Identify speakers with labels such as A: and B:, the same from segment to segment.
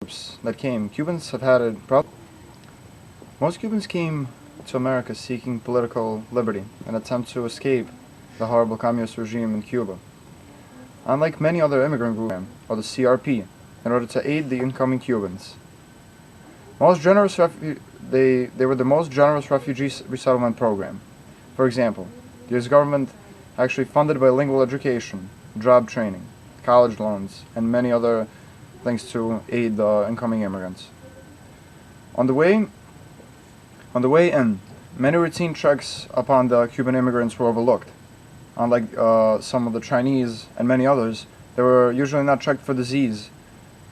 A: groups that came, Cubans have had a problem. Most Cubans came to America seeking political liberty, an attempt to escape the horrible communist regime in Cuba. Unlike many other immigrant groups, or the CRP, in order to aid the incoming Cubans. They were the most generous refugee resettlement program. For example, the U.S. government actually funded bilingual education, job training, college loans, and many other things to aid the incoming immigrants. On the way in, many routine checks upon the Cuban immigrants were overlooked. Unlike some of the Chinese and many others, they were usually not checked for disease,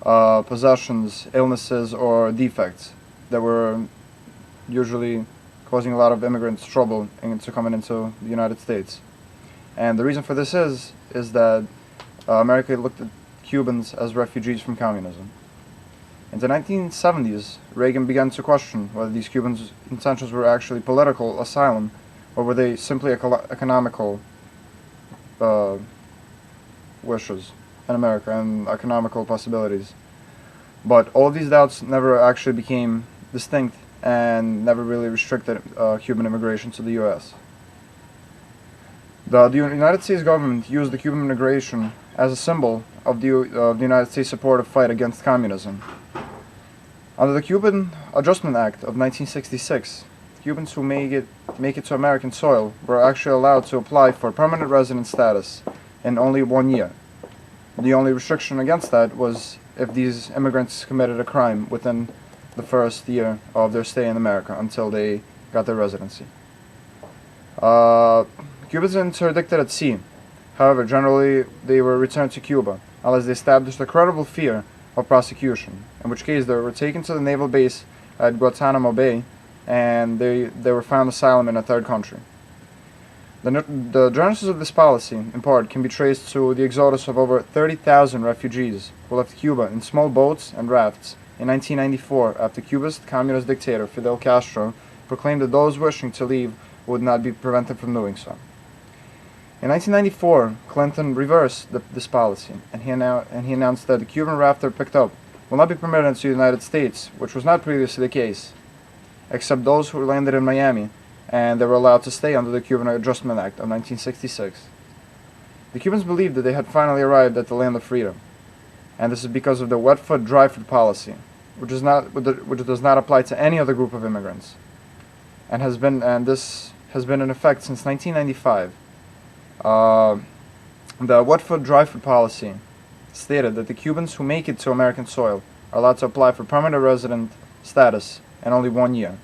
A: possessions, illnesses, or defects that were usually causing a lot of immigrants trouble into coming into the United States. And the reason for this is that America looked at Cubans as refugees from communism. In the 1970s, Reagan began to question whether these Cubans' intentions were actually political asylum or were they simply economical wishes in America and economical possibilities. But all of these doubts never actually became distinct and never really restricted Cuban immigration to the U.S. The United States government used the Cuban immigration as a symbol of the United States' supportive fight against communism. Under the Cuban Adjustment Act of 1966, Cubans who make it to American soil were actually allowed to apply for permanent resident status in only 1 year. The only restriction against that was if these immigrants committed a crime within the first year of their stay in America until they got their residency. Cubans interdicted at sea. However, generally they were returned to Cuba unless they established a credible fear of prosecution, in which case they were taken to the naval base at Guantanamo Bay and they were found asylum in a third country. The genesis of this policy, in part, can be traced to the exodus of over 30,000 refugees who left Cuba in small boats and rafts in 1994 after Cuba's communist dictator Fidel Castro proclaimed that those wishing to leave would not be prevented from doing so. In 1994, Clinton reversed this policy, and he announced that the Cuban rafter picked up will not be permitted into the United States, which was not previously the case, except those who landed in Miami, and they were allowed to stay under the Cuban Adjustment Act of 1966. The Cubans believed that they had finally arrived at the land of freedom, and this is because of the wet foot, dry foot policy, which does not apply to any other group of immigrants, and this has been in effect since 1995. The wet foot, dry foot policy stated that the Cubans who make it to American soil are allowed to apply for permanent resident status in only 1 year.